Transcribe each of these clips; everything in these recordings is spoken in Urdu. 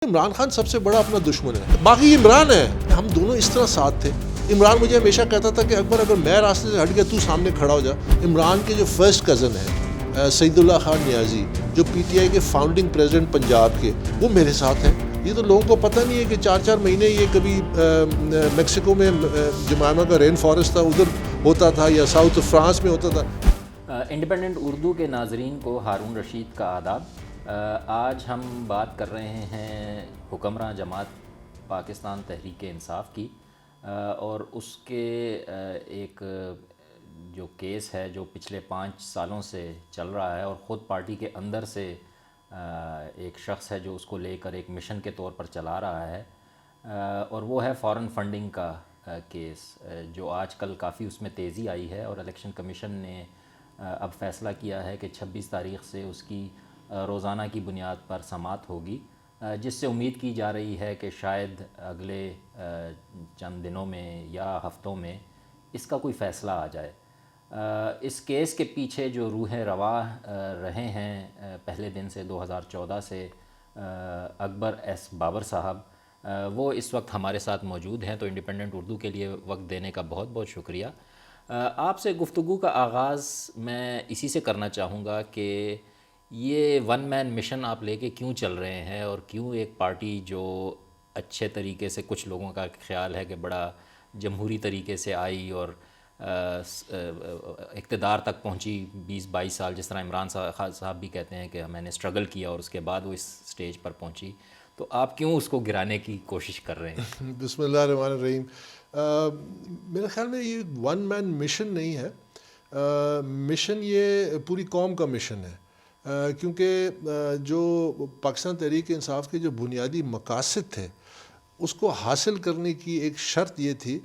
عمران خان سب سے بڑا اپنا دشمن ہے، باقی عمران ہے. ہم دونوں اس طرح ساتھ تھے. عمران مجھے ہمیشہ کہتا تھا کہ اکبر اگر میں راستے سے ہٹ گیا تو سامنے کھڑا ہو جا. عمران کے جو فرسٹ کزن ہیں سعید اللہ خان نیازی، جو پی ٹی آئی کے فاؤنڈنگ پریزیڈنٹ پنجاب کے، وہ میرے ساتھ ہیں. یہ تو لوگوں کو پتہ نہیں ہے کہ 4 مہینے یہ کبھی میکسیکو میں جمائما کا رین فارسٹ تھا ادھر ہوتا تھا، یا ساؤتھ فرانس میں ہوتا تھا. انڈیپینڈنٹ اردو کے ناظرین کو ہارون رشید کا آداب. آج ہم بات کر رہے ہیں حکمراں جماعت پاکستان تحریک انصاف کی، اور اس کے ایک جو کیس ہے جو پچھلے 5 سالوں سے چل رہا ہے، اور خود پارٹی کے اندر سے ایک شخص ہے جو اس کو لے کر ایک مشن کے طور پر چلا رہا ہے، اور وہ ہے فارن فنڈنگ کا کیس، جو آج کل کافی اس میں تیزی آئی ہے. اور الیکشن کمیشن نے اب فیصلہ کیا ہے کہ 26 تاریخ سے اس کی روزانہ کی بنیاد پر سماعت ہوگی، جس سے امید کی جا رہی ہے کہ شاید اگلے چند دنوں میں یا ہفتوں میں اس کا کوئی فیصلہ آ جائے. اس کیس کے پیچھے جو روح رواں رہے ہیں پہلے دن سے 2014 سے اکبر ایس بابر صاحب، وہ اس وقت ہمارے ساتھ موجود ہیں. تو انڈیپینڈنٹ اردو کے لیے وقت دینے کا بہت بہت شکریہ. آپ سے گفتگو کا آغاز میں اسی سے کرنا چاہوں گا کہ یہ ون مین مشن آپ لے کے کیوں چل رہے ہیں، اور کیوں ایک پارٹی جو اچھے طریقے سے، کچھ لوگوں کا خیال ہے کہ بڑا جمہوری طریقے سے آئی اور اقتدار تک پہنچی 20-22 سال، جس طرح عمران صاحب بھی کہتے ہیں کہ میں نے اسٹرگل کیا اور اس کے بعد وہ اس سٹیج پر پہنچی، تو آپ کیوں اس کو گرانے کی کوشش کر رہے ہیں؟ بسم اللہ الرحمن الرحیم. میرے خیال میں یہ ون مین مشن نہیں ہے، مشن یہ پوری قوم کا مشن ہے. کیونکہ جو پاکستان تحریک انصاف کے جو بنیادی مقاصد تھے، اس کو حاصل کرنے کی ایک شرط یہ تھی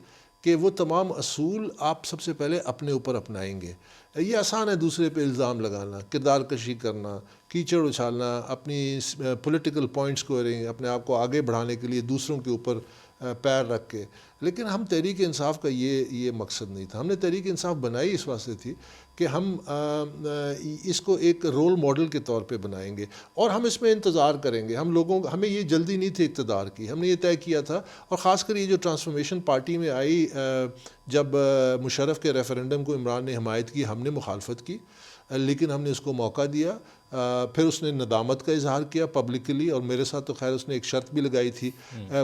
کہ وہ تمام اصول آپ سب سے پہلے اپنے اوپر اپنائیں گے. یہ آسان ہے دوسرے پہ الزام لگانا، کردار کشی کرنا، کیچڑ اچھالنا، اپنی پولیٹیکل پوائنٹس کو اپنے آپ کو آگے بڑھانے کے لیے دوسروں کے اوپر پیر رکھ کے. لیکن ہم تحریک انصاف کا یہ مقصد نہیں تھا. ہم نے تحریک انصاف بنائی اس واسطے تھی کہ ہم اس کو ایک رول ماڈل کے طور پہ بنائیں گے، اور ہم اس میں انتظار کریں گے. ہمیں یہ جلدی نہیں تھی اقتدار کی. ہم نے یہ طے کیا تھا، اور خاص کر یہ جو ٹرانسفارمیشن پارٹی میں آئی، جب مشرف کے ریفرنڈم کو عمران نے حمایت کی، ہم نے مخالفت کی، لیکن ہم نے اس کو موقع دیا. پھر اس نے ندامت کا اظہار کیا پبلکلی، اور میرے ساتھ تو خیر اس نے ایک شرط بھی لگائی تھی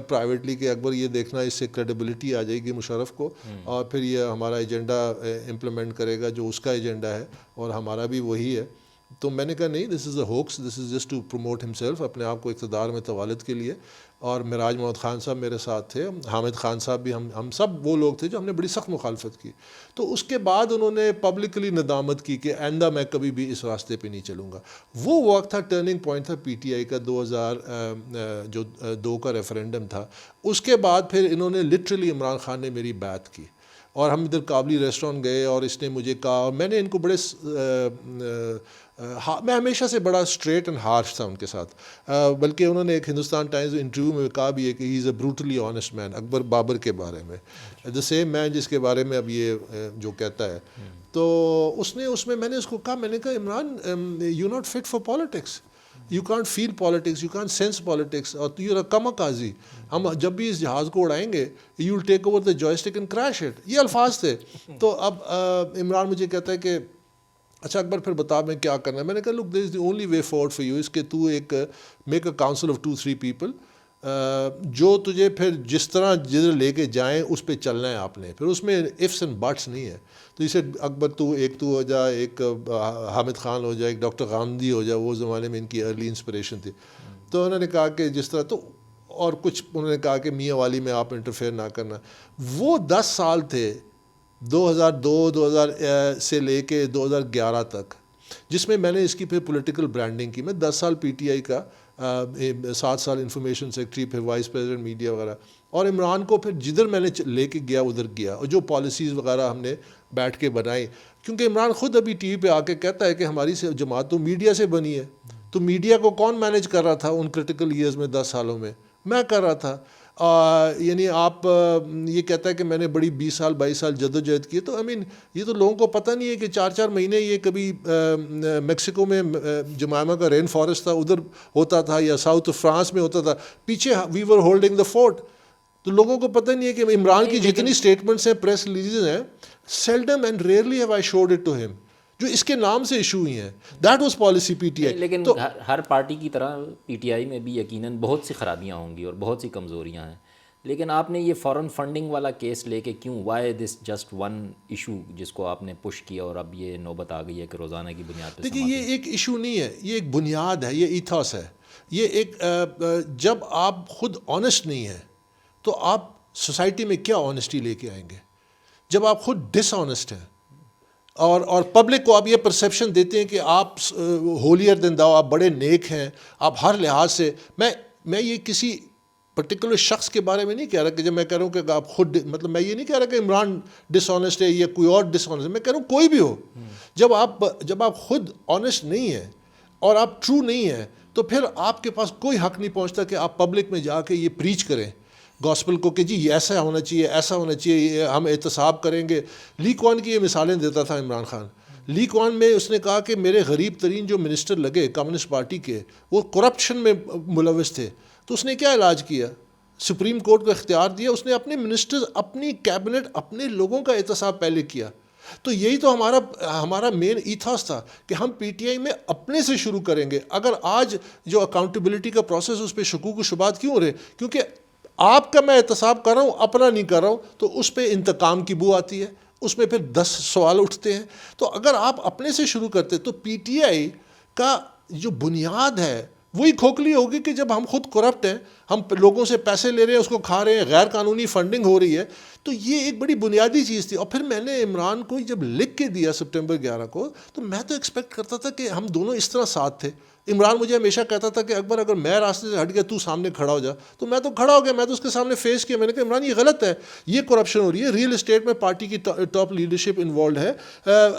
پرائیویٹلی کہ اکبر یہ دیکھنا اس سے کریڈیبلٹی آ جائے گی مشرف کو، اور پھر یہ ہمارا ایجنڈا امپلیمنٹ کرے گا جو اس کا ایجنڈا ہے، اور ہمارا بھی وہی ہے. تو میں نے کہا نہیں، this is a hoax, this is just to promote himself, اپنے آپ کو اقتدار میں توالد کے لیے. اور معراج محمد خان صاحب میرے ساتھ تھے، حامد خان صاحب بھی، ہم سب وہ لوگ تھے جو ہم نے بڑی سخت مخالفت کی. تو اس کے بعد انہوں نے پبلکلی ندامت کی کہ آئندہ میں کبھی بھی اس راستے پہ نہیں چلوں گا. وہ وقت تھا، ٹرننگ پوائنٹ تھا پی ٹی آئی کا، 2002 کا ریفرنڈم تھا. اس کے بعد پھر انہوں نے لٹرلی عمران خان نے میری بیعت کی، اور ہم ادھر قابلی ریسٹورینٹ گئے، اور اس نے مجھے کہا، اور میں نے ان کو بڑے میں ہمیشہ سے بڑا اسٹریٹ اینڈ ہارش تھا ان کے ساتھ. بلکہ انہوں نے ایک ہندوستان ٹائمز انٹرویو میں کہا بھی ہے کہ ہی از اے بروٹلی آنیسٹ مین، اکبر بابر کے بارے میں، دا سیم مین جس کے بارے میں اب یہ جو کہتا ہے. تو میں نے اس کو کہا، میں نے کہا Imran, you not fit for politics, you can't feel politics, you can't sense politics, اور یو آر کمکازی. ہم جب بھی اس جہاز کو اڑائیں گے، you will take over the joystick and crash it. یہ الفاظ تھے. تو اب عمران مجھے کہتا ہے کہ اچھا اکبر پھر بتا میں کیا کرنا ہے. میں نے کہا look, there is the only way forward for you is کہ تو ایک make a council of 2-3 people, جو تجھے پھر جس طرح جدھر لے کے جائیں اس پہ چلنا ہے آپ نے. پھر اس میں ifs and buts نہیں ہے. تو اسے اکبر تو ہو جا، ایک حامد خان ہو جا، ایک ڈاکٹر غامدی ہو جا، وہ زمانے میں ان کی ارلی انسپریشن تھی. تو انہوں نے کہا کہ جس طرح، تو اور کچھ انہوں نے کہا کہ میاں والی میں آپ انٹرفیئر نہ کرنا. وہ 10 سال تھے 2002 سے لے کے 2011 تک، جس میں میں نے اس کی پھر پولیٹیکل برانڈنگ کی. میں 10 سال پی ٹی آئی کا، 7 سال انفارمیشن سیکرٹری، پھر وائس پریزیڈنٹ میڈیا وغیرہ، اور عمران کو پھر جدھر میں نے لے کے گیا ادھر گیا، اور جو پالیسیز وغیرہ ہم نے بیٹھ کے بنائی. کیونکہ عمران خود ابھی ٹی وی پہ آ کے کہتا ہے کہ ہماری جماعت تو میڈیا سے بنی ہے. تو میڈیا کو کون مینیج کر رہا تھا ان کرٹیکل ایئرز میں؟ 10 سالوں میں میں کر رہا تھا. یعنی آپ یہ کہتا ہے کہ میں نے بڑی 20 سال 22 سال جدوجہد کی. تو یہ تو لوگوں کو پتہ نہیں ہے کہ 4 مہینے یہ کبھی میکسیکو میں جمائما کا رین فارسٹ تھا ادھر ہوتا تھا, یا ساؤتھ فرانس میں ہوتا تھا, پیچھے وی ور ہولڈنگ دا فورٹ. تو لوگوں کو پتہ نہیں ہے کہ عمران کی جتنی اسٹیٹمنٹس ہیں, پریس ریلیزز ہیں, seldom and rarely have I showed it to him, جو اس کے نام سے ایشو ہوئی ہیں. That was policy PTI. لیکن ہر پارٹی کی طرح پی ٹی آئی میں بھی یقیناً بہت سی خرابیاں ہوں گی اور بہت سی کمزوریاں ہیں, لیکن آپ نے یہ فورن فنڈنگ والا کیس لے کے کیوں, why this just one issue جس کو آپ نے پش کیا اور اب یہ نوبت آ گئی ہے کہ روزانہ کی بنیاد پہ؟ دیکھیے یہ ایک ایشو نہیں ہے, یہ ایک بنیاد ہے, یہ ایتھوس ہے. یہ ایک جب آپ خود آنیسٹ نہیں ہیں تو آپ سوسائٹی میں کیا آنیسٹی لے کے آئیں گے؟ جب آپ خود ڈس آنیسٹ ہیں اور پبلک کو آپ یہ پرسیپشن دیتے ہیں کہ آپ ہولیر دین داؤ, آپ بڑے نیک ہیں, آپ ہر لحاظ سے, میں یہ کسی پرٹیکولر شخص کے بارے میں نہیں کہہ رہا کہ جب میں کہہ رہا ہوں کہ آپ خود, مطلب میں یہ نہیں کہہ رہا کہ عمران ڈس آنیسٹ ہے یا کوئی اور ڈس آنیسٹ ہے, میں کہہ رہا ہوں کوئی بھی ہو. جب آپ خود آنیسٹ نہیں ہیں اور آپ ٹرو نہیں ہیں تو پھر آپ کے پاس کوئی حق نہیں پہنچتا کہ آپ پبلک میں جا کے یہ پریچ کریں گاسپل کو کہ جی یہ ایسا ہونا چاہیے, ایسا ہونا چاہیے, ہم احتساب کریں گے. لی کوان کی یہ مثالیں دیتا تھا عمران خان. لی کوان میں اس نے کہا کہ میرے غریب ترین جو منسٹر لگے کمیونسٹ پارٹی کے, وہ کرپشن میں ملوث تھے. تو اس نے کیا علاج کیا؟ سپریم کورٹ کو اختیار دیا, اس نے اپنے منسٹرز, اپنی کیبنٹ, اپنے لوگوں کا احتساب پہلے کیا. تو یہی تو ہمارا مین ایتھاس تھا کہ ہم پی ٹی آئی میں اپنے سے شروع کریں گے. اگر آج جو اکاؤنٹیبلٹی کا پروسیس اس پہ شکوک و شبہات کیوں ہو رہے؟ کیونکہ آپ کا میں احتساب کر رہا ہوں, اپنا نہیں کر رہا ہوں, تو اس پہ انتقام کی بو آتی ہے, اس میں پھر 10 سوال اٹھتے ہیں. تو اگر آپ اپنے سے شروع کرتے تو پی ٹی آئی کا جو بنیاد ہے وہی کھوکھلی ہوگی کہ جب ہم خود کرپٹ ہیں, ہم لوگوں سے پیسے لے رہے ہیں, اس کو کھا رہے ہیں, غیر قانونی فنڈنگ ہو رہی ہے. تو یہ ایک بڑی بنیادی چیز تھی. اور پھر میں نے عمران کو جب لکھ کے دیا سپٹمبر 11 کو, تو میں تو ایکسپیکٹ کرتا تھا کہ ہم دونوں اس طرح ساتھ تھے. عمران مجھے ہمیشہ کہتا تھا کہ اکبر اگر میں راستے سے ہٹ گیا تو سامنے کھڑا ہو جا. تو میں تو کھڑا ہو گیا, میں تو اس کے سامنے فیس کیا. میں نے کہا عمران یہ غلط ہے, یہ کرپشن ہو رہی ہے, ریئل اسٹیٹ میں پارٹی کی ٹاپ لیڈرشپ انوالوڈ ہے,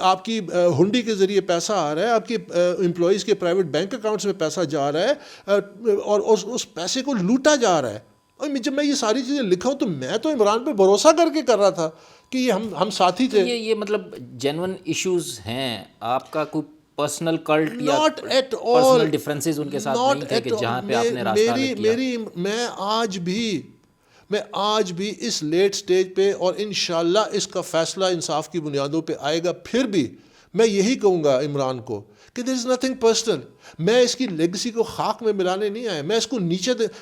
آپ کی ہنڈی کے ذریعے پیسہ آ رہا ہے, آپ کے امپلائیز کے پرائیویٹ بینک اکاؤنٹس میں پیسہ جا رہا ہے, اور اس پیسے کو لوٹا جا رہا ہے. اور جب میں یہ ساری چیزیں لکھا ہوں تو میں تو عمران پہ بھروسہ کر کے کر رہا تھا کہ یہ ہم ساتھی تھے. یہ مطلب جینون ایشوز ہیں آپ کا, کوئی پرسنل کلٹ یا Not at all. Personal differences in کے ساتھ نہیں تھے کہ جہاں پہ آپ نے راستہ الگ کیا؟ میں آج بھی اس لیٹ سٹیج پہ, اور انشاءاللہ اس کا فیصلہ انصاف کی بنیادوں پہ آئے گا, پھر بھی میں یہی کہوں گا عمران کو کہ there is nothing personal. میں اس کی لیگسی کو خاک میں ملانے نہیں آیا, میں اس کو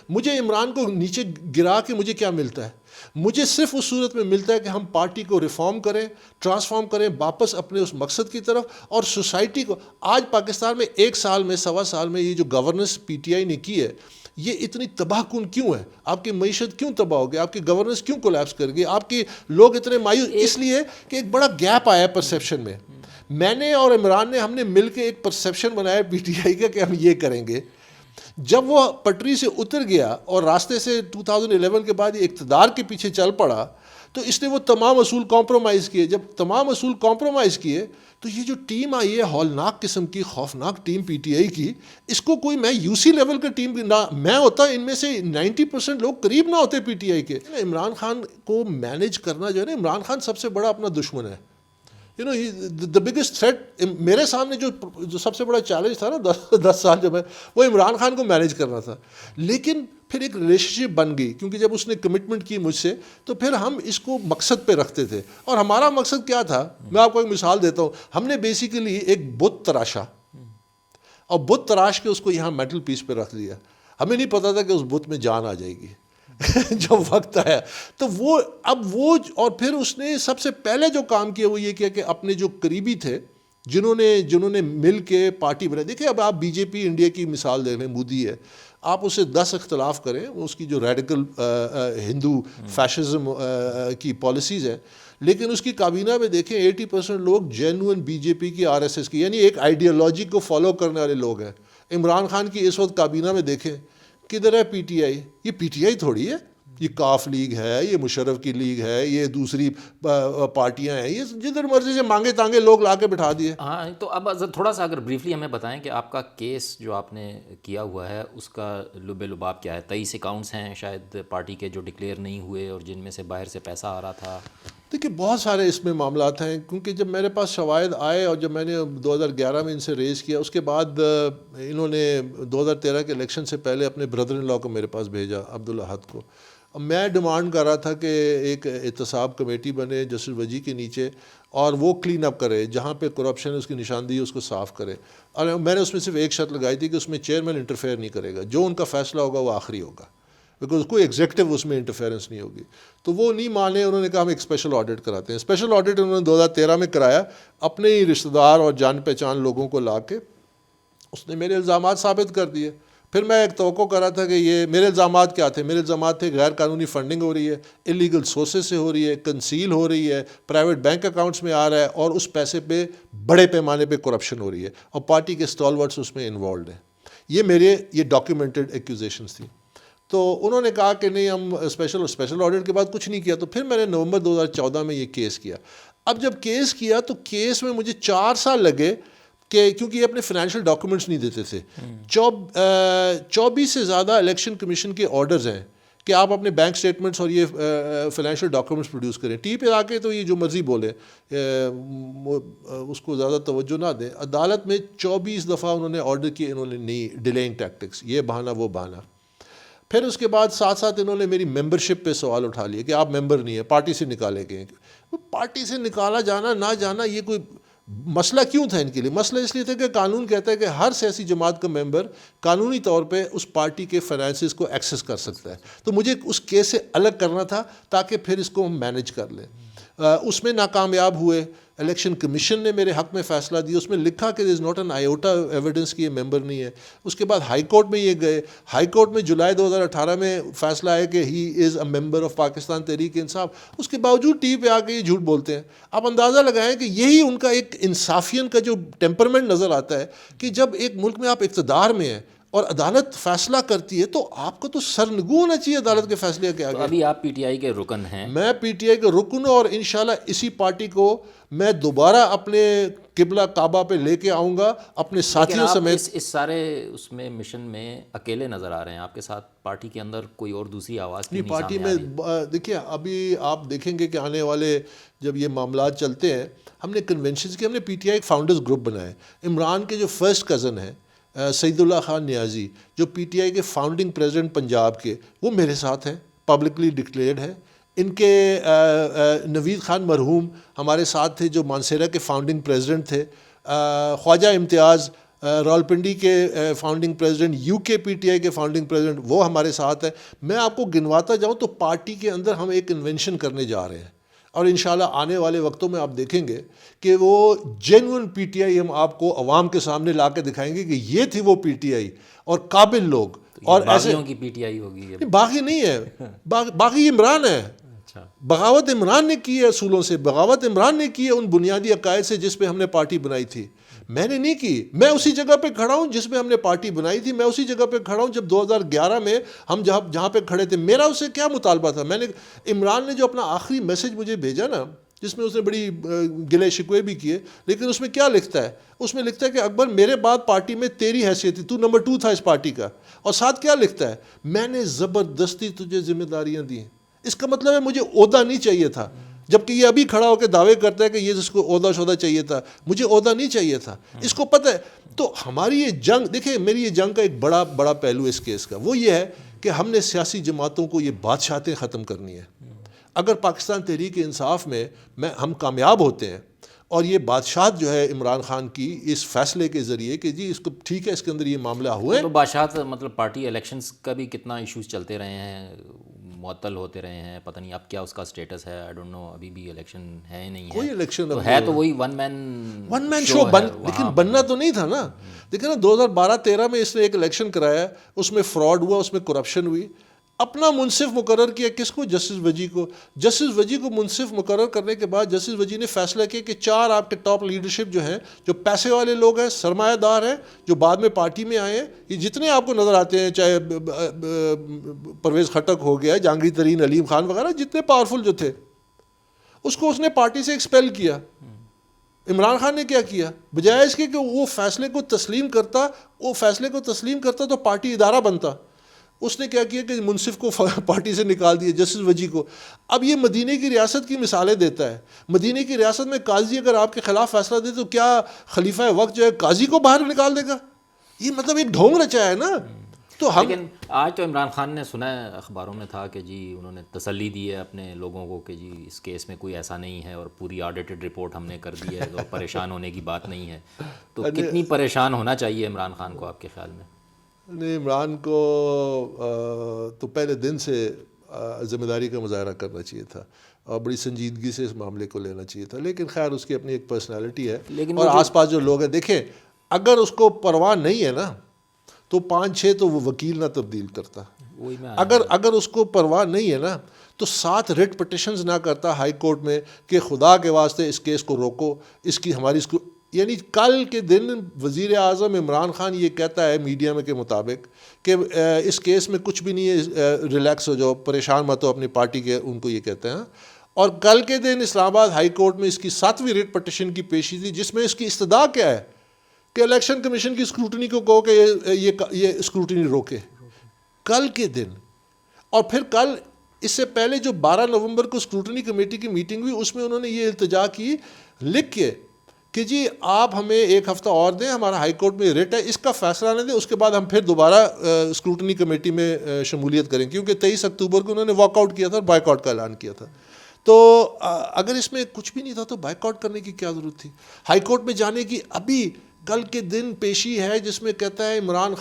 مجھے عمران کو نیچے گرا کے مجھے کیا ملتا ہے؟ مجھے صرف اس صورت میں ملتا ہے کہ ہم پارٹی کو ریفارم کریں, ٹرانسفارم کریں واپس اپنے اس مقصد کی طرف, اور سوسائٹی کو. آج پاکستان میں 1 سال میں 1.25 سال میں یہ جو گورننس پی ٹی آئی نے کی ہے, یہ اتنی تباہ کن کیوں ہے؟ آپ کی معیشت کیوں تباہ ہو گئی؟ آپ کی گورننس کیوں کولیپس کر گئی؟ آپ کے لوگ اتنے مایوس اس لیے کہ ایک بڑا گیپ آیا پرسیپشن میں. میں نے اور عمران نے, ہم نے مل کے ایک پرسیپشن بنایا پی ٹی آئی کا کہ ہم یہ کریں گے. جب وہ پٹری سے اتر گیا اور راستے سے 2011 کے بعد یہ اقتدار کے پیچھے چل پڑا, تو اس نے وہ تمام اصول کمپرومائز کیے. جب تمام اصول کمپرومائز کیے تو یہ جو ٹیم آئی ہے ہولناک قسم کی, خوفناک ٹیم پی ٹی آئی کی, اس کو کوئی, میں یو سی لیول کا ٹیم نہ میں ہوتا, ان میں سے 90% لوگ قریب نہ ہوتے پی ٹی آئی کے. عمران خان کو مینیج کرنا جو ہے نا, عمران خان سب سے بڑا اپنا دشمن ہے. دا بگیسٹ تھریٹ میرے سامنے جو سب سے بڑا چیلنج تھا نا 10 سال جو میں, وہ عمران خان کو مینیج کرنا تھا. لیکن پھر ایک ریلیشن شپ بن گئی, کیونکہ جب اس نے کمٹمنٹ کی مجھ سے, تو پھر ہم اس کو مقصد پہ رکھتے تھے. اور ہمارا مقصد کیا تھا, میں آپ کو ایک مثال دیتا ہوں. ہم نے بیسیکلی ایک بت تراشا, اور بت تراش کے اس کو یہاں میٹل پیس پہ رکھ دیا. ہمیں نہیں پتا تھا کہ اس بت میں جان آ جائے گی جب وقت آیا. تو وہ اور پھر اس نے سب سے پہلے جو کام کیا وہ یہ کیا کہ اپنے جو قریبی تھے, جنہوں نے مل کے پارٹی بنائی. دیکھیں اب آپ بی جے پی انڈیا کی مثال دیکھ لیں, مودی ہے, آپ اسے 10 اختلاف کریں, اس کی جو ریڈیکل ہندو فیشزم کی پالیسیز ہیں, لیکن اس کی کابینہ میں دیکھیں 80% لوگ جینوئن بی جے پی کی, آر ایس ایس کی, یعنی ایک آئیڈیالوجی کو فالو کرنے والے لوگ ہیں. عمران خان کی اس وقت کابینہ میں دیکھیں کدھر ہے پی ٹی آئی؟ یہ پی ٹی آئی تھوڑی ہے, یہ کاف لیگ ہے, یہ مشرف کی لیگ ہے, یہ دوسری پارٹیاں ہیں, یہ جدھر مرضی سے مانگے تانگے لوگ لا کے بٹھا دیے. ہاں تو اب تھوڑا سا اگر بریفلی ہمیں بتائیں کہ آپ کا کیس جو آپ نے کیا ہوا ہے اس کا لب لباب کیا ہے؟ 23 اکاؤنٹس ہیں شاید پارٹی کے جو ڈکلیئر نہیں ہوئے اور جن میں سے باہر سے پیسہ آ رہا تھا. دیکھیے بہت سارے اس میں معاملات ہیں, کیونکہ جب میرے پاس شواہد آئے اور جب میں نے 2011 میں ان سے ریز کیا, اس کے بعد انہوں نے 2013 کے الیکشن سے پہلے اپنے بردر ان لا کو میرے پاس بھیجا, عبدالاحد کو. اب میں ڈیمانڈ کر رہا تھا کہ ایک احتساب کمیٹی بنے جسٹس وجی کے نیچے, اور وہ کلین اپ کرے, جہاں پہ کرپشن اس کی نشاندہی اس کو صاف کرے. اور میں نے اس میں صرف ایک شرط لگائی تھی کہ اس میں چیئرمین انٹرفیئر نہیں کرے گا, جو ان کا فیصلہ ہوگا وہ آخری ہوگا, بیکاز کوئی ایگزیکٹو اس میں انٹرفیئرنس نہیں ہوگی. تو وہ نہیں مانے, انہوں نے کہا ہم ایک اسپیشل آڈٹ کراتے ہیں. اسپیشل آڈٹ انہوں نے 2013 میں کرایا, اپنے ہی رشتہ دار اور جان پہچان لوگوں کو لا کے. اس نے میرے الزامات ثابت کر دیے. پھر میں ایک توقع کر رہا تھا کہ یہ میرے الزامات کیا تھے. میرے الزامات تھے غیر قانونی فنڈنگ ہو رہی ہے, الیگل سورسز سے ہو رہی ہے, کنسیل ہو رہی ہے, پرائیویٹ بینک اکاؤنٹس میں آ رہا ہے, اور اس پیسے پہ بڑے پیمانے پہ کرپشن ہو رہی ہے, اور پارٹی کے اسٹالورٹس اس میں انوالوڈ ہیں. یہ ڈاکیومنٹڈ ایکوزیشنس تھیں. تو انہوں نے کہا کہ نہیں ہم اسپیشل آڈٹ کے بعد کچھ نہیں کیا. تو پھر میں نے نومبر 2014 میں یہ کیس کیا. اب جب کیس کیا تو کیس میں مجھے 4 سال لگے, کہ کیونکہ یہ اپنے فائنینشیل ڈاکیومنٹس نہیں دیتے تھے. 24 سے زیادہ الیکشن کمیشن کے آرڈرز ہیں کہ آپ اپنے بینک سٹیٹمنٹس اور یہ فائنینشیل ڈاکیومنٹس پروڈیوس کریں. ٹی پہ آ کے تو یہ جو مرضی بولے, اس کو زیادہ توجہ نہ دیں. عدالت میں 24 دفعہ انہوں نے آرڈر کیے, انہوں نے نہیں, ڈیلینگ ٹیکٹکس, یہ بہانہ وہ بہانہ. پھر اس کے بعد ساتھ انہوں نے میری ممبرشپ پہ سوال اٹھا لیا کہ آپ ممبر نہیں ہیں, پارٹی سے نکالے گئے. پارٹی سے نکالا جانا نہ جانا یہ کوئی مسئلہ کیوں تھا ان کے لیے؟ مسئلہ اس لیے تھا کہ قانون کہتا ہے کہ ہر سیاسی جماعت کا ممبر قانونی طور پہ اس پارٹی کے فائنانسز کو ایکسیس کر سکتا ہے. تو مجھے اس کیس سے الگ کرنا تھا تاکہ پھر اس کو ہم مینیج کر لیں. اس میں ناکامیاب ہوئے. الیکشن کمیشن نے میرے حق میں فیصلہ دیا, اس میں لکھا کہ there is not an iota evidence کہ یہ ممبر نہیں ہے. اس کے بعد ہائی کورٹ میں یہ گئے. ہائی کورٹ میں جولائی 2018 میں فیصلہ آیا کہ ہی از اے ممبر آف پاکستان تحریک انصاف. اس کے باوجود ٹی وی پہ آ کے یہ جھوٹ بولتے ہیں. آپ اندازہ لگائیں کہ یہی ان کا ایک انصافین کا جو ٹیمپرمنٹ نظر آتا ہے کہ جب ایک ملک میں آپ اقتدار میں ہیں اور عدالت فیصلہ کرتی ہے تو آپ کو تو سرنگو ہونا چاہیے عدالت کے فیصلے کے آگے. ابھی آپ پی ٹی آئی کے رکن ہیں. میں پی ٹی آئی کے رکن ہوں, اور انشاءاللہ اسی پارٹی کو میں دوبارہ اپنے قبلہ کعبہ پہ لے کے آؤں گا اپنے ساتھیوں سمیت. اس سارے اس میں مشن میں اکیلے نظر آ رہے ہیں, آپ کے ساتھ پارٹی کے اندر کوئی اور دوسری آواز نہیں. پارٹی میں دیکھیے ابھی آپ دیکھیں گے کہ آنے والے جب یہ معاملات چلتے ہیں, ہم نے کنونشنز کے, ہم نے پی ٹی آئی ایک فاؤنڈرز گروپ بنائے. عمران کے جو فرسٹ کزن ہیں سعید اللہ خان نیازی, جو پی ٹی آئی کے فاؤنڈنگ پریزیڈنٹ پنجاب کے, وہ میرے ساتھ ہیں, پبلکلی ڈکلیئرڈ ہے. ان کے نوید خان مرحوم ہمارے ساتھ تھے, جو مانسیرا کے فاؤنڈنگ پریزیڈنٹ تھے. خواجہ امتیاز راولپنڈی کے فاؤنڈنگ پریزیڈنٹ, یو کے پی ٹی آئی کے فاؤنڈنگ پریزیڈنٹ, وہ ہمارے ساتھ ہیں. میں آپ کو گنواتا جاؤں تو پارٹی کے اندر ہم ایک کنونشن کرنے جا رہے ہیں, اور انشاءاللہ آنے والے وقتوں میں آپ دیکھیں گے کہ وہ جینوئن پی ٹی آئی ہم آپ کو عوام کے سامنے لا کے دکھائیں گے کہ یہ تھی وہ پی ٹی آئی, اور قابل لوگ. اور ایسے کی پی ٹی آئی ہوگی, باغی نہیں ہے, باغی عمران ہے. بغاوت عمران نے کی ہے اصولوں سے, بغاوت عمران نے کی ہے ان بنیادی عقائد سے جس پہ ہم نے پارٹی بنائی تھی. میں نے نہیں کی. میں اسی جگہ پہ کھڑا ہوں جس پہ ہم نے پارٹی بنائی تھی. میں اسی جگہ پہ کھڑا ہوں جب 2011 میں ہم جہاں پہ کھڑے تھے. میرا اس سے کیا مطالبہ تھا؟ میں نے, عمران نے جو اپنا آخری میسج مجھے بھیجا نا, جس میں اس نے بڑی گلے شکوے بھی کیے, لیکن اس میں کیا لکھتا ہے؟ اس میں لکھتا ہے کہ اکبر میرے بعد پارٹی میں تیری حیثیت تھی, تو نمبر 2 تھا اس پارٹی کا. اور ساتھ کیا لکھتا ہے؟ میں نے زبردستی تجھے ذمہ داریاں دی. اس کا مطلب ہے مجھے عہدہ نہیں چاہیے تھا, جبکہ یہ ابھی کھڑا ہو کے دعوے کرتا ہے کہ یہ جس کو عہدہ شہدہ چاہیے تھا. مجھے عہدہ نہیں چاہیے تھا, اس کو پتہ ہے. تو ہماری یہ جنگ, دیکھیں میری یہ جنگ کا ایک بڑا پہلو اس کیس کا وہ یہ ہے کہ ہم نے سیاسی جماعتوں کو یہ بادشاہتیں ختم کرنی ہے. اگر پاکستان تحریک انصاف میں ہم کامیاب ہوتے ہیں, اور یہ بادشاہت جو ہے عمران خان کی اس فیصلے کے ذریعے کہ جی اس کو ٹھیک ہے, اس کے اندر یہ معاملہ ہوئے. تو بادشاہت مطلب پارٹی الیکشنز کا بھی کتنا ایشوز چلتے رہے ہیں, معطل ہوتے رہے ہیں, پتہ نہیں اب کیا اس کا سٹیٹس ہے, آئی ڈونٹ نو. ابھی بھی الیکشن ہے نہیں ہے, کوئی الیکشن ہے تو وہی ون مین شو لیکن بننا تو نہیں تھا نا. دیکھیں نا 2012-13 میں اس نے ایک الیکشن کرایا, اس میں فراڈ ہوا, اس میں کرپشن ہوئی. اپنا منصف مقرر کیا. کس کو؟ جسٹس وجی کو. جسٹس وجی کو منصف مقرر کرنے کے بعد جسٹس وجی نے فیصلہ کیا کہ 4 آپ کے ٹاپ لیڈرشپ جو ہیں, جو پیسے والے لوگ ہیں, سرمایہ دار ہیں, جو بعد میں پارٹی میں آئے ہیں, یہ جتنے آپ کو نظر آتے ہیں, چاہے پرویز خٹک ہو گیا, جہانگیر ترین, علیم خان وغیرہ, جتنے پاورفل جو تھے, اس کو اس نے پارٹی سے ایکسپیل کیا. عمران خان نے کیا کیا؟ بجائے اس کے کہ وہ فیصلے کو تسلیم کرتا تو پارٹی ادارہ بنتا, اس نے کیا کیا کہ منصف کو پارٹی سے نکال دیا, جسٹس وجی کو. اب یہ مدینہ کی ریاست کی مثالیں دیتا ہے. مدینہ کی ریاست میں قاضی اگر آپ کے خلاف فیصلہ دے تو کیا خلیفہ وقت جو ہے قاضی کو باہر نکال دے گا؟ یہ مطلب ایک ڈھونگ رچا ہے نا. تو ہم لیکن آج تو عمران خان نے سنا ہے, اخباروں میں تھا کہ جی انہوں نے تسلی دی ہے اپنے لوگوں کو کہ جی اس کیس میں کوئی ایسا نہیں ہے اور پوری آڈیٹڈ رپورٹ ہم نے کر دی ہے, تو پریشان ہونے کی بات نہیں ہے. تو کتنی پریشان ہونا چاہیے عمران خان کو آپ کے خیال میں؟ نہیں, عمران کو تو پہلے دن سے ذمہ داری کا مظاہرہ کرنا چاہیے تھا اور بڑی سنجیدگی سے اس معاملے کو لینا چاہیے تھا, لیکن خیر اس کی اپنی ایک پرسنالٹی ہے. اور آس پاس جو لوگ ہیں, دیکھیں اگر اس کو پرواہ نہیں ہے نا تو 5-6 تو وہ وکیل نہ تبدیل کرتا. اگر اس کو پرواہ نہیں ہے نا تو 7 ریٹ پٹیشنز نہ کرتا ہائی کورٹ میں کہ خدا کے واسطے اس کیس کو روکو, یعنی کل کے دن وزیر اعظم عمران خان یہ کہتا ہے میڈیا میں کے مطابق کہ اس کیس میں کچھ بھی نہیں ہے, ریلیکس ہو جاؤ, پریشان مت ہو اپنی پارٹی کے, ان کو یہ کہتے ہیں. اور کل کے دن اسلام آباد ہائی کورٹ میں اس کی 7ویں ریٹ پٹیشن کی پیشی تھی, جس میں اس کی استدعا کیا ہے کہ الیکشن کمیشن کی اسکروٹنی کو کہو کہ یہ اسکروٹنی روکے. کل کے دن. اور پھر کل اس سے پہلے جو 12 نومبر کو اسکروٹنی کمیٹی کی میٹنگ ہوئی, اس میں انہوں نے یہ التجا کی لکھ کے کہ جی آپ ہمیں 1 ہفتہ اور دیں, ہمارا ہائی کورٹ میں ریٹ ہے, اس کا فیصلہ نہ دیں, اس کے بعد ہم پھر دوبارہ اسکروٹنی کمیٹی میں شمولیت کریں, کیونکہ 23 اکتوبر کو انہوں نے واک آؤٹ کیا تھا اور بائیک آؤٹ کا اعلان کیا تھا. تو اگر اس میں کچھ بھی نہیں تھا تو بائیک آؤٹ کرنے کی کیا ضرورت تھی؟ ہائی کورٹ میں جانے کی ابھی کل کے دن پیشی ہے جس میں کہتا ہے عمران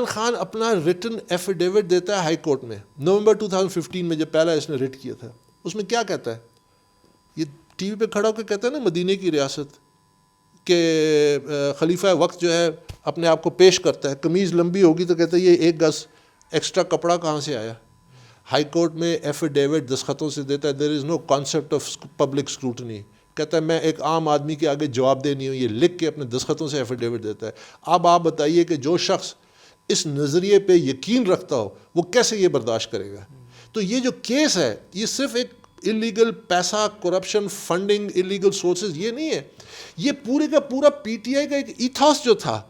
خان اپنا ریٹن ایفیڈیوٹ دیتا ہے ہائی کورٹ میں نومبر 2015 میں, جب پہلا اس نے ریٹ کیا تھا. اس میں کیا کہتا ہے؟ یہ ٹی وی پہ کھڑا ہو کے کہتا ہے نا مدینے کی ریاست کہ خلیفہ وقت جو ہے اپنے آپ کو پیش کرتا ہے, قمیض لمبی ہوگی تو کہتا ہے یہ 1 گز ایکسٹرا کپڑا کہاں سے آیا. ہائی کورٹ میں ایفیڈیوٹ دستخطوں سے دیتا ہے, دیر از نو کانسیپٹ آف پبلک اسکروٹنی. کہتا ہے میں ایک عام آدمی کے آگے جواب دہ نہیں ہوں, یہ لکھ کے اپنے دستخطوں سے ایفیڈیوٹ دیتا ہے. اب آپ بتائیے کہ جو شخص اس نظریے پہ یقین رکھتا ہو وہ کیسے یہ برداشت کرے گا. تو یہ جو کیس ہے یہ صرف ایک انلیگل پیسہ, کرپشن, فنڈنگ, انلیگل سورسز, یہ نہیں ہے. یہ پورے کا پورا پی ٹی آئی کا ایک ایتھاس جو تھا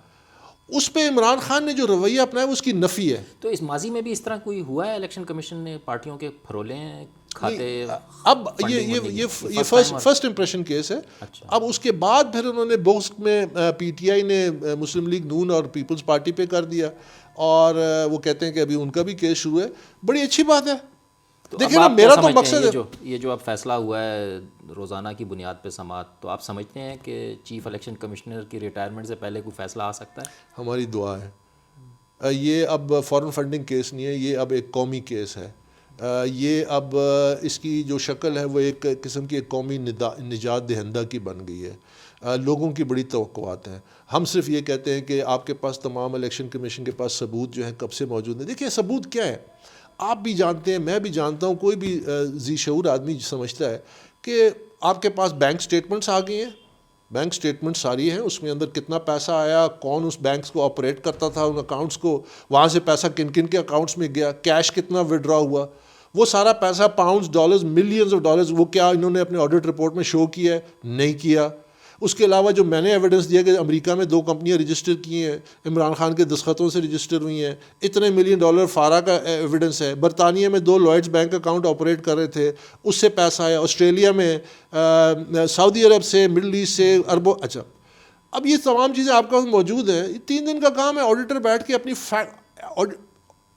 اس پہ عمران خان نے جو رویہ اپنایا اس کی نفی ہے. تو اس ماضی میں بھی اس طرح کوئی ہوا ہے؟ الیکشن کمیشن نے پارٹیوں کے پھرولے ہیں کھاتے؟ اب یہ فرسٹ امپریشن کیس ہے. اب اس کے بعد پھر انہوں نے بوسک میں پی ٹی آئی نے مسلم لیگ نون اور پیپلز پارٹی پہ کر دیا, اور وہ کہتے ہیں کہ ابھی ان کا بھی کیس شروع ہے. بڑی اچھی بات ہے. دیکھیں نا, میرا تو مقصد ہے یہ جو اب فیصلہ ہوا ہے روزانہ کی بنیاد پہ سماعت, تو آپ سمجھتے ہیں کہ چیف الیکشن کمشنر کی ریٹائرمنٹ سے پہلے کوئی فیصلہ آ سکتا ہے؟ ہماری دعا ہے. یہ اب فارن فنڈنگ کیس نہیں ہے, یہ اب ایک قومی کیس ہے. یہ اب اس کی جو شکل ہے وہ ایک قسم کی ایک قومی نجات دہندہ کی بن گئی ہے. لوگوں کی بڑی توقعات ہیں. ہم صرف یہ کہتے ہیں کہ آپ کے پاس تمام الیکشن کمیشن کے پاس ثبوت جو ہیں کب سے موجود ہیں. دیکھیے ثبوت کیا ہے, آپ بھی جانتے ہیں, میں بھی جانتا ہوں, کوئی بھی ذی شعور آدمی سمجھتا ہے کہ آپ کے پاس بینک سٹیٹمنٹس آ گئی ہیں. بینک سٹیٹمنٹ ساری ہیں, اس میں اندر کتنا پیسہ آیا, کون اس بینکس کو آپریٹ کرتا تھا, ان اکاؤنٹس کو, وہاں سے پیسہ کن کن کے اکاؤنٹس میں گیا, کیش کتنا ودرا ہوا, وہ سارا پیسہ pounds, dollars, millions of dollars, وہ کیا انہوں نے اپنے آڈٹ رپورٹ میں شو کیا ہے؟ نہیں کیا. اس کے علاوہ جو میں نے ایویڈنس دیا کہ امریکہ میں 2 کمپنیاں رجسٹر کی ہیں, عمران خان کے دستخطوں سے رجسٹر ہوئی ہیں, اتنے $1 ملین فارا کا ایویڈنس ہے. برطانیہ میں 2 لوئڈز بینک اکاؤنٹ آپریٹ کر رہے تھے, اس سے پیسہ آیا. آسٹریلیا میں, سعودی عرب سے, مڈل ایسٹ سے اربوں. اچھا, اب یہ تمام چیزیں آپ کے پاس موجود ہیں. 3 دن کا کام ہے آڈیٹر بیٹھ کے اپنی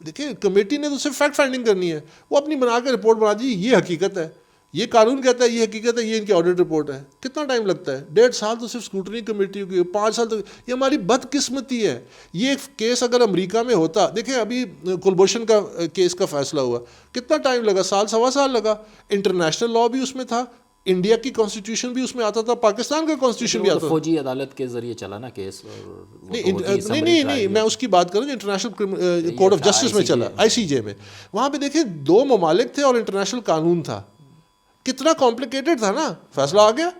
دیکھیں کمیٹی نے تو صرف فیکٹ فائنڈنگ کرنی ہے, وہ اپنی بنا کے رپورٹ بنا دی, یہ حقیقت ہے, یہ قانون کہتا ہے, یہ حقیقت ہے, یہ ان کی آڈٹ رپورٹ ہے. کتنا ٹائم لگتا ہے؟ 1.5 سال تو صرف اسکروٹنی کمیٹی کی, 5 سال تو. یہ ہماری بدقسمتی ہے. یہ کیس اگر امریکہ میں ہوتا, دیکھیں ابھی کلبھوشن کا کیس کا فیصلہ ہوا, کتنا ٹائم لگا؟ 1.25 سال لگا. انٹرنیشنل لا بھی اس میں تھا, انڈیا کی کانسٹیٹیوشن بھی اس میں آتا تھا, پاکستان کا کانسٹیٹیوشن بھی آتا تھا. فوجی عدالت کے ذریعے چلا نا کیس, نہیں, میں اس کی بات کروں جو انٹرنیشنل کورٹ آف جسٹس میں چلا, آئی سی جے میں. وہاں پہ دیکھیں 2 ممالک تھے اور انٹرنیشنل قانون تھا, کتنا کمپلیکیٹڈ تھا نا, فیصلہ آ گیا.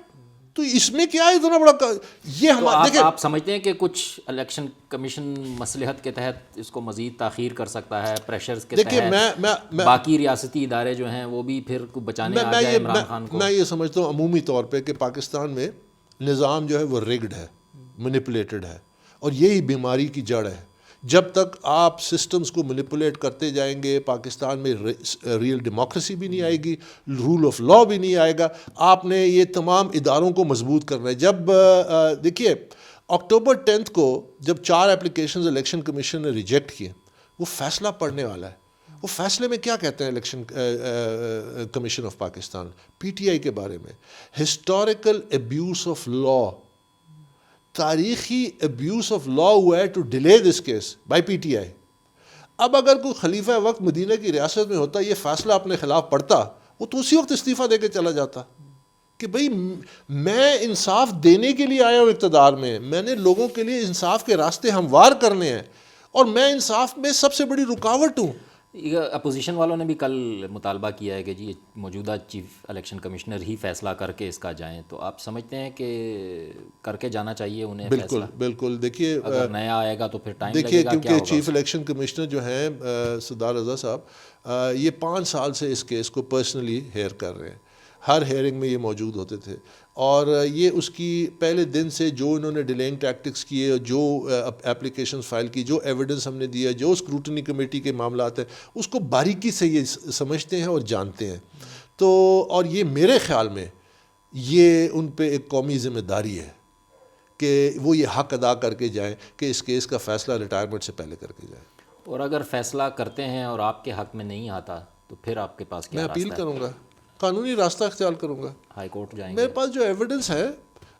تو اس میں کیا ہے اتنا بڑا یہ ہمارے آپ سمجھتے ہیں کہ کچھ الیکشن کمیشن مصلحت کے تحت اس کو مزید تاخیر کر سکتا ہے, پریشرز کے تحت باقی ریاستی ادارے جو ہیں وہ بھی پھر بچانے آ جائے عمران خان کو؟ میں یہ سمجھتا ہوں عمومی طور پہ کہ پاکستان میں نظام جو ہے وہ ریگڈ ہے, مینیپولیٹڈ ہے, اور یہی بیماری کی جڑ ہے. جب تک آپ سسٹمز کو مینیپولیٹ کرتے جائیں گے پاکستان میں ریئل ڈیموکریسی بھی نہیں آئے گی, رول آف لا بھی نہیں آئے گا. آپ نے یہ تمام اداروں کو مضبوط کرنا ہے. جب دیکھیے اکتوبر 10 کو جب 4 اپلیکیشنز الیکشن کمیشن نے ریجیکٹ کیے, وہ فیصلہ پڑھنے والا ہے. وہ فیصلے میں کیا کہتے ہیں election commission of Pakistan P T I کے بارے میں؟ ہسٹوریکل ابیوز آف لا, تاریخی ابیوز آف لا ہوا ہے to delay this case by PTI. اب اگر کوئی خلیفہ وقت مدینہ کی ریاست میں ہوتا, یہ فیصلہ اپنے خلاف پڑتا, وہ تو اسی وقت استعفیٰ دے کے چلا جاتا کہ بھئی میں انصاف دینے کے لیے آیا ہوں اقتدار میں نے لوگوں کے لیے انصاف کے راستے ہموار کرنے ہیں, اور میں انصاف میں سب سے بڑی رکاوٹ ہوں. اپوزیشن والوں نے بھی کل مطالبہ کیا ہے کہ جی موجودہ چیف الیکشن کمشنر ہی فیصلہ کر کے اس کا جائیں, تو آپ سمجھتے ہیں کہ کر کے جانا چاہیے انہیں فیصلہ؟ بالکل. دیکھیے اگر نیا آئے گا تو پھر ٹائم لگے دیکھیے گا. کیونکہ چیف الیکشن کمشنر جو ہیں سردار رضا صاحب, یہ 5 سال سے اس کیس کو پرسنلی ہیئر کر رہے ہیں. ہر ہیئرنگ میں یہ موجود ہوتے تھے, اور یہ اس کی پہلے دن سے جو انہوں نے ڈیلینگ ٹیکٹکس کیے, جو اپلیکیشنز فائل کی, جو ایویڈنس ہم نے دیا, جو اسکروٹنی کمیٹی کے معاملات ہیں, اس کو باریکی سے یہ سمجھتے ہیں اور جانتے ہیں. تو اور یہ میرے خیال میں یہ ان پہ ایک قومی ذمہ داری ہے کہ وہ یہ حق ادا کر کے جائیں کہ اس کیس کا فیصلہ ریٹائرمنٹ سے پہلے کر کے جائیں. اور اگر فیصلہ کرتے ہیں اور آپ کے حق میں نہیں آتا تو پھر آپ کے پاس کیا میں اپیل کروں گا, قانونی راستہ اختیار کروں گا. ہائی کورٹ جائیں گے. میرے پاس جو ایویڈنس ہے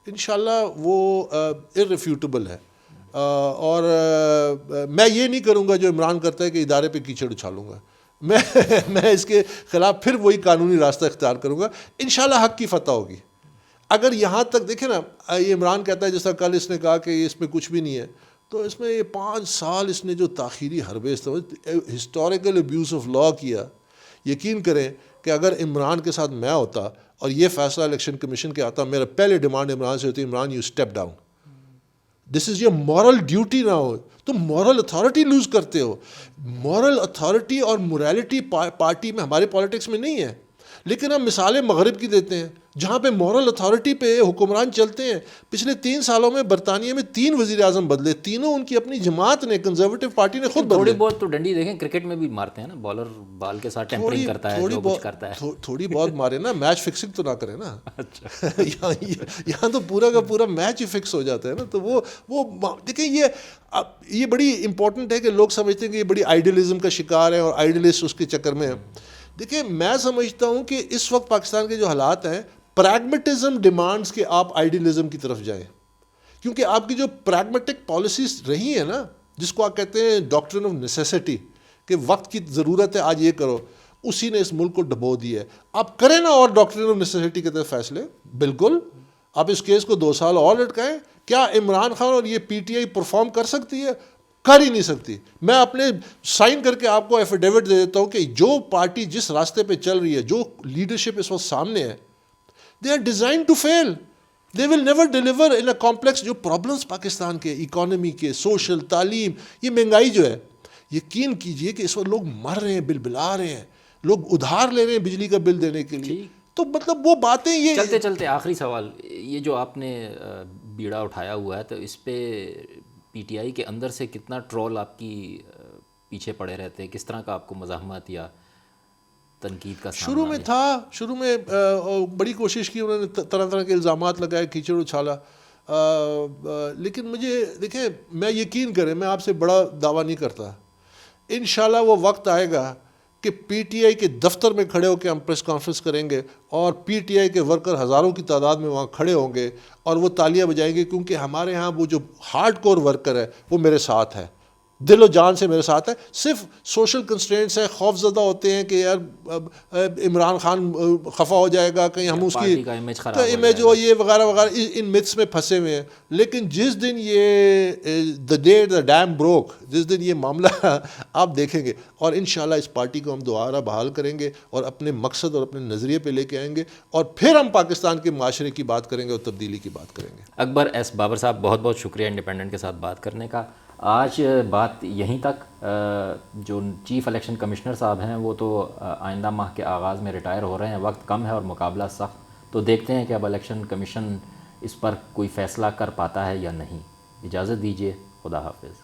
انشاءاللہ وہ ارریفیوٹیبل ہے, اور میں یہ نہیں کروں گا جو عمران کرتا ہے کہ ادارے پہ کیچڑ اچھالوں گا. میں اس کے خلاف پھر وہی قانونی راستہ اختیار کروں گا. انشاءاللہ حق کی فتح ہوگی. اگر یہاں تک دیکھیں نا, یہ عمران کہتا ہے جیسا کل اس نے کہا کہ اس میں کچھ بھی نہیں ہے, تو اس میں یہ 5 سال اس نے جو تاخیری حربے ہسٹوریکل ابیوز آف لا کیا, یقین کریں کہ اگر عمران کے ساتھ میں ہوتا اور یہ فیصلہ الیکشن کمیشن کے آتا, میرا پہلے ڈیمانڈ عمران سے ہوتی, Imran you step down, this is your moral duty now. تم مورل اتھارٹی لوز کرتے ہو. مورل اتھارٹی اور مورالٹی پارٹی میں, ہمارے پالیٹکس میں نہیں ہے, لیکن ہم مثالیں مغرب کی دیتے ہیں جہاں پہ مورل اتھارٹی پہ حکمران چلتے ہیں. پچھلے 3 سالوں میں برطانیہ میں 3 وزیر اعظم بدلے, تینوں ان کی اپنی جماعت نے, کنزرویٹو پارٹی نے خود بدلے. تھوڑی بہت تو ڈنڈی دیکھیں کرکٹ میں بھی مارتے ہیں نا, بالر بال کے ساتھ ٹیمپرنگ کرتا ہے, جو کچھ کرتا ہے. تھوڑی بہت مارے نا, میچ فکسنگ تو نہ کرے نا. یہاں تو پورا کا پورا میچ ہی فکس ہو جاتا ہے نا. تو وہ دیکھیں یہ بڑی امپورٹنٹ ہے کہ لوگ سمجھتے ہیں کہ یہ بڑی آئیڈیلزم کا شکار ہے اور آئیڈیلسٹ اس کے چکر میں ہے. دیکھیں میں سمجھتا ہوں کہ اس وقت پاکستان کے جو حالات ہیں, پریگمیٹزم ڈیمانڈز کہ آپ آئیڈیلزم کی طرف جائیں, کیونکہ آپ کی جو پریگمیٹک پالیسیز رہی ہیں نا, جس کو آپ کہتے ہیں ڈاکٹرن آف نیسیسٹی, کہ وقت کی ضرورت ہے آج یہ کرو, اسی نے اس ملک کو ڈبو دیا ہے. آپ کریں نا اور ڈاکٹرن آف نیسیسٹی کے تحت فیصلے, بالکل آپ اس کیس کو 2 سال اور لٹکائیں. کیا عمران خان اور یہ پی ٹی آئی پرفارم کر سکتی ہے؟ کر ہی نہیں سکتی. میں اپنے سائن کر کے آپ کو ایفیڈیوٹ دے دیتا ہوں کہ جو پارٹی جس راستے پہ چل رہی ہے, جو لیڈرشپ اس وقت سامنے ہے, they are designed to fail. They will never deliver in a complex جو پرابلمس پاکستان کے اکانومی کے, سوشل, تعلیم, یہ مہنگائی جو ہے, یقین کیجئے کہ اس وقت لوگ مر رہے ہیں, بل بلا رہے ہیں, لوگ ادھار لے رہے ہیں بجلی کا بل دینے کے لیے. تو مطلب وہ باتیں یہ چلتے چلتے آخری سوال, یہ جو آپ نے بیڑا اٹھایا ہوا ہے, تو اس پہ پی ٹی آئی کے اندر سے کتنا ٹرول آپ کی پیچھے پڑے رہتے ہیں, کس طرح کا آپ کو مزاحمت یا تنقید کا شروع میں تھا؟ شروع میں بڑی کوشش کی, انہوں نے طرح طرح کے الزامات لگائے, کیچڑ اچھالا, لیکن مجھے دیکھیں, میں یقین کریں, میں آپ سے بڑا دعویٰ نہیں کرتا, انشاءاللہ وہ وقت آئے گا کہ پی ٹی آئی کے دفتر میں کھڑے ہو کے ہم پریس کانفرنس کریں گے, اور پی ٹی آئی کے ورکر ہزاروں کی تعداد میں وہاں کھڑے ہوں گے اور وہ تالیاں بجائیں گے, کیونکہ ہمارے ہاں وہ جو ہارڈ کور ورکر ہے وہ میرے ساتھ ہے, دل و جان سے میرے ساتھ ہے. صرف سوشل کنسٹرینٹس ہیں, خوف زدہ ہوتے ہیں کہ یار عمران خان خفا ہو جائے گا, کہیں ہم اس پارٹی کا امیج خراب ہو امیج ہو, یہ وغیرہ وغیرہ, ان متس میں پھنسے ہوئے ہیں. لیکن جس دن یہ دا ڈیم بروک, جس دن یہ معاملہ آپ دیکھیں گے, اور انشاءاللہ اس پارٹی کو ہم دوبارہ بحال کریں گے اور اپنے مقصد اور اپنے نظریے پہ لے کے آئیں گے, اور پھر ہم پاکستان کے معاشرے کی بات کریں گے اور تبدیلی کی بات کریں گے. اکبر ایس بابر صاحب, بہت بہت شکریہ انڈیپینڈنٹ کے ساتھ بات کرنے کا. آج بات یہیں تک. جو چیف الیکشن کمشنر صاحب ہیں وہ تو آئندہ ماہ کے آغاز میں ریٹائر ہو رہے ہیں, وقت کم ہے اور مقابلہ سخت, تو دیکھتے ہیں کہ اب الیکشن کمیشن اس پر کوئی فیصلہ کر پاتا ہے یا نہیں. اجازت دیجیے, خدا حافظ.